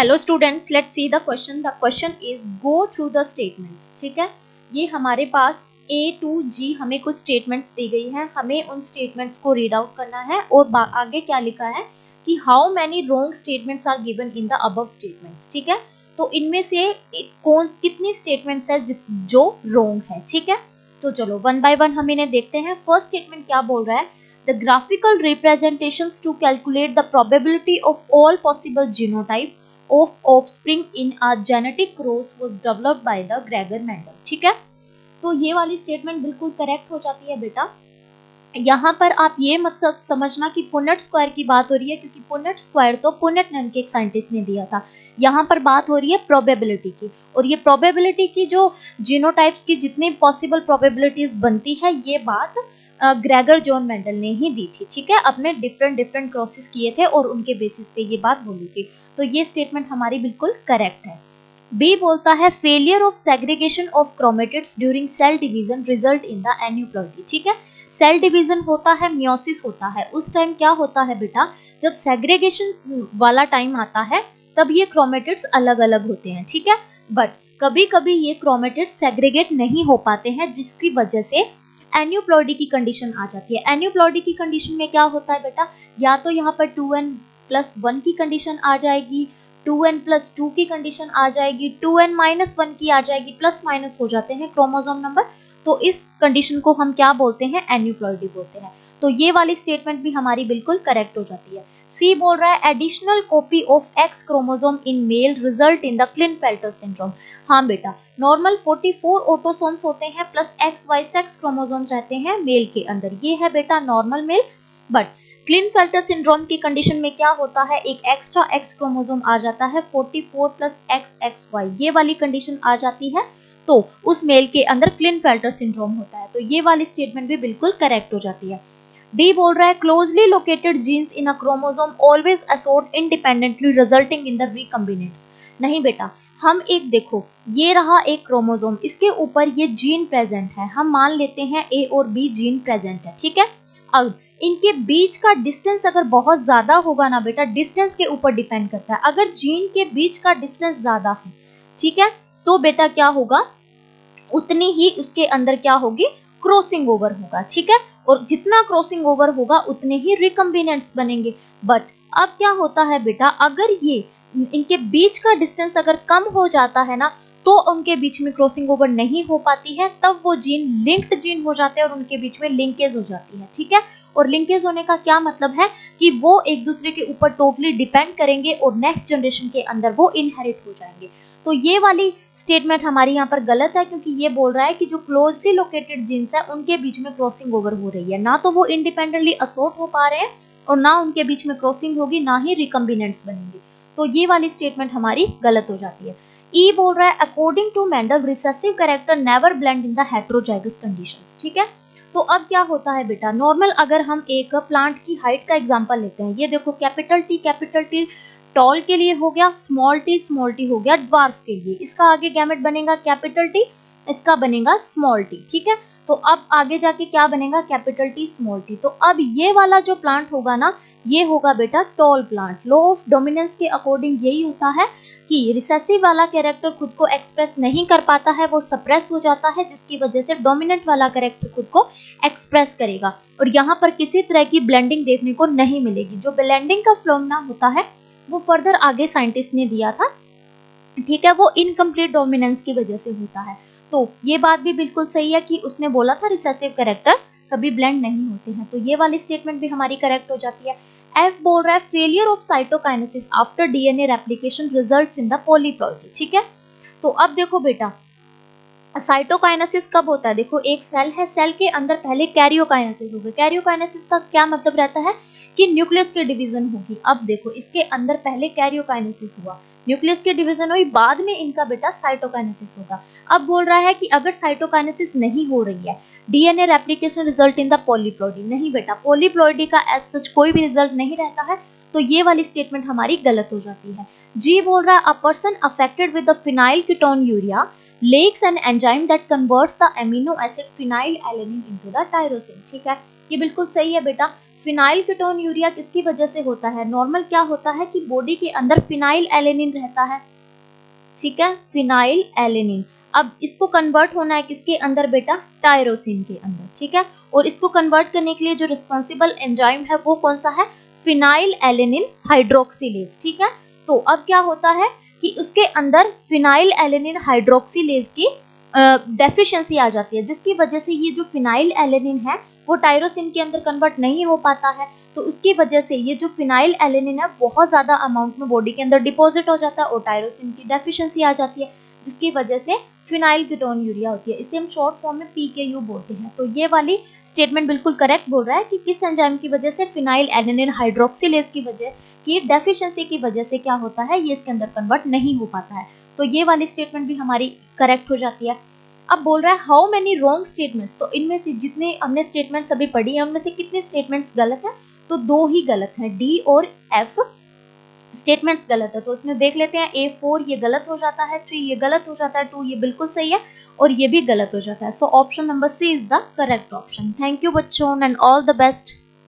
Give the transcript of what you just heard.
Hello students, let's see the question. The question is go through the statements. ठीक है, ये हमारे पास ए to जी हमें कुछ स्टेटमेंट्स दी गई हैं. हमें उन स्टेटमेंट्स को रीड आउट करना है और आगे क्या लिखा है कि how many wrong statements are given in the above statements. ठीक है, तो इनमें से कौन कितनी स्टेटमेंट्स है जो रॉन्ग है. ठीक है, तो चलो वन बाय वन हम इन्हें देखते हैं. फर्स्ट स्टेटमेंट क्या बोल रहा है? The graphical representations to calculate the probability of all possible genotype of offspring in a genetic cross was developed by the Gregor Mendel. ठीक है, तो ये वाली स्टेटमेंट बिल्कुल करेक्ट हो जाती है बेटा. यहाँ पर आप ये मत समझना कि पुनेट स्क्वायर की बात हो रही है, क्योंकि पुनेट स्क्वायर तो पुनेट नाम के एक साइंटिस्ट ने दिया था. यहाँ पर बात हो रही है प्रोबेबिलिटी की, और ये प्रोबेबिलिटी की जो जीनोटाइप्स की जितनी पॉसिबल प्रोबेबिलिटीज बनती है, ये बात ग्रेगर जॉन मेंडल ने ही दी थी. ठीक है, अपने डिफरेंट क्रॉसेस किए थे और उनके बेसिस पे ये बात बोली थी. तो ये स्टेटमेंट हमारी बिल्कुल करेक्ट है. बी बोलता है failure of segregation of chromatids during cell division result in the aneuploidy. ठीक है, सेल डिवीजन होता है, मियोसिस होता है, उस टाइम क्या होता है बेटा, जब सेग्रीगेशन वाला टाइम आता है तब ये क्रोमेटिड्स अलग अलग होते हैं. ठीक है, बट कभी कभी ये क्रोमेटिड्स सेग्रीगेट नहीं हो पाते हैं, जिसकी वजह से एन्यूप्लॉइडी की कंडीशन आ जाती है. एन्यूप्लॉइडी की कंडीशन में क्या होता है बेटा, या तो यहाँ पर 2n+1 की कंडीशन आ जाएगी, 2n+2 की कंडीशन आ जाएगी, 2n-1 की आ जाएगी, प्लस माइनस हो जाते हैं क्रोमोसोम नंबर. तो इस कंडीशन को हम क्या बोलते हैं? एन्यूप्लॉइडी बोलते हैं. तो ये वाली स्टेटमेंट भी हमारी बिल्कुल करेक्ट हो जाती है. सी बोल रहा है additional copy of X chromosome in male result in the Klinefelter syndrome. हाँ बेटा, नॉर्मल 44 ऑटोसोम्स होते हैं प्लस XY सेक्स क्रोमोसोम्स रहते हैं मेल के अंदर. ये है बेटा नॉर्मल मेल. बट क्लिनफेल्टर सिंड्रोम की कंडीशन में क्या होता है, एक एक्स्ट्रा एक्स क्रोमोसोम आ जाता है, 44 + XXY ये वाली कंडीशन आ जाती है. तो उस मेल के अंदर क्लिनफेल्टर सिंड्रोम होता है. तो ये वाली स्टेटमेंट भी बिल्कुल करेक्ट हो जाती है. डी बोल रहा है closely located genes in a chromosome always assort independently resulting in the recombinants. नहीं बेटा, हम एक देखो, ये रहा एक क्रोमोसोम, इसके ऊपर ये जीन प्रेजेंट है, हम मान लेते हैं ए और बी जीन प्रेजेंट है. ठीक है, अब इनके बीच का डिस्टेंस अगर बहुत ज्यादा होगा ना बेटा, डिस्टेंस के ऊपर डिपेंड करता है. अगर जीन के बीच का डिस्टेंस ज्यादा है, ठीक है, तो बेटा क्या होगा, उतनी ही उसके अंदर क्या होगी, क्रॉसिंग ओवर होगा. ठीक है, और जितना क्रॉसिंग ओवर होगा उतने ही रिकम्बिनेंट्स बनेंगे. बट अब क्या होता है बेटा, अगर ये इनके बीच का डिस्टेंस अगर कम हो जाता है ना, तो उनके बीच में क्रॉसिंग ओवर नहीं हो पाती है, तब वो जीन लिंक्ड जीन हो जाते हैं और उनके बीच में लिंकेज हो जाती है. ठीक है, और लिंकेज होने का क्या मतलब है कि वो एक दूसरे के ऊपर टोटली डिपेंड करेंगे और नेक्स्ट जनरेशन के अंदर वो इनहेरिट हो जाएंगे. तो ये वाली स्टेटमेंट हमारी यहाँ पर गलत है, क्योंकि ये बोल रहा है कि जो क्लोजली लोकेटेड जीन्स है उनके बीच में क्रॉसिंग ओवर हो रही है, ना तो वो इंडिपेंडेंटली असोर्ट हो पा रहे हैं और ना उनके बीच में क्रॉसिंग होगी, ना ही रिकम्बिनेंट्स बनेंगे. तो ये वाली स्टेटमेंट हमारी गलत हो जाती है. ई बोल रहा है according to Mendel recessive character never blend in the heterozygous conditions. ठीक है, तो अब क्या होता है बेटा, नॉर्मल अगर हम एक प्लांट की हाइट का एग्जांपल लेते हैं, ये देखो कैपिटल टी टॉल के लिए हो गया, स्मॉल टी हो गया ड्वार्फ के लिए. इसका आगे गैमेट बनेगा कैपिटल टी, इसका बनेगा स्मॉल टी. ठीक है, तो अब आगे जाके क्या बनेगा, कैपिटल टी स्मॉल टी. तो अब ये वाला जो प्लांट होगा ना, ये होगा बेटा tall plant. Law of dominance के अकॉर्डिंग यही होता है कि रिसेसिव वाला कैरेक्टर खुद को एक्सप्रेस नहीं कर पाता है, वो सप्रेस हो जाता है, जिसकी वजह से डोमिनेंट वाला कैरेक्टर खुद को एक्सप्रेस करेगा. और यहाँ पर किसी तरह की ब्लेंडिंग देखने को नहीं मिलेगी. जो ब्लेंडिंग का फिनोमेना होता है वो फर्दर आगे साइंटिस्ट ने दिया था. ठीक है, वो इनकम्प्लीट डोमिनेंस की वजह से होता है. तो ये बात भी बिल्कुल सही है कि उसने बोला था रिसेसिव कैरेक्टर कभी ब्लेंड नहीं होते हैं. तो ये वाली स्टेटमेंट भी हमारी करेक्ट हो जाती है. एफ बोल रहा है failure of cytokinesis after DNA replication results in the polyploidy. ठीक है, तो अब देखो बेटा, साइटोकाइनेसिस कब होता है, देखो एक सेल है, सेल के अंदर पहले कैरियोकाइनेसिस होगी. कैरियोकाइनेसिस का क्या मतलब रहता है कि न्यूक्लियस की डिवीजन होगी. अब देखो इसके अंदर पहले कैरियोकाइनेसिस हुआ, न्यूक्लियस की डिवीजन हुई, बाद में इनका बेटा साइटोकाइनेसिस होगा. अब बोल रहा है कि अगर साइटोकाइनेसिस नहीं हो रही है, DNA replication result in the polyploidy. नहीं बेटा, पॉलीप्लॉइडी का एज सच कोई भी रिजल्ट नहीं रहता है. तो ये वाली स्टेटमेंट हमारी गलत हो जाती है. जी बोल रहा है a person affected with the phenylketonuria lacks an enzyme that converts the amino acid phenylalanine into the tyrosine. ठीक है, ये बिल्कुल सही है बेटा। फिनाइल कीटोन्यूरिया किसकी वजह से होता है? नॉर्मल क्या होता है कि बॉडी के अंदर फिनाइल एलेनिन रहता है, ठीक है, फिनाइल एलेनिन। अब इसको कन्वर्ट होना है किसके अंदर बेटा? टायरोसिन के अंदर, ठीक है। और इसको कन्वर्ट करने के लिए जो रिस्पॉन्सिबल एंजाइम है वो कौन सा है? फिनाइल एलेनिन हाइड्रोक्सिलेज, ठीक है। तो अब क्या होता है कि उसके अंदर फिनाइल एलेनिन हाइड्रोक्सिलेज की डेफिशिएंसी आ जाती है, जिसकी वजह से ये जो फिनाइल एलेनिन है वो टायरोसिन के अंदर कन्वर्ट नहीं हो पाता है। तो उसकी वजह से ये जो फिनाइल एलेनिन है बहुत ज़्यादा अमाउंट में बॉडी के अंदर डिपॉजिट हो जाता है और टायरोसिन की डेफिशिएंसी आ जाती है, जिसकी वजह से फिनाइल कीटोन्यूरिया होती है। इसे हम शॉर्ट फॉर्म में PKU बोलते हैं। तो ये वाली स्टेटमेंट बिल्कुल करेक्ट बोल रहा है कि किस एंजाइम की वजह से? फिनाइल एलेनिन हाइड्रोक्सिलेज की वजह की डेफिशिएंसी की वजह से क्या होता है? ये इसके अंदर कन्वर्ट नहीं हो पाता है। तो ये वाली स्टेटमेंट भी हमारी करेक्ट हो जाती है। अब बोल रहा है हाउ मेनी रॉन्ग स्टेटमेंट्स, तो इनमें से जितने हमने स्टेटमेंट्स अभी पढ़ी है उनमें से कितने स्टेटमेंट्स गलत है? तो 2 ही गलत हैं, D और F स्टेटमेंट्स गलत है। तो उसमें देख लेते हैं, A4 ये गलत हो जाता है, 3 ये गलत हो जाता है, 2 ये बिल्कुल सही है और ये भी गलत हो जाता है। So option number C is the correct option. Thank you बच्चों एंड ऑल द बेस्ट।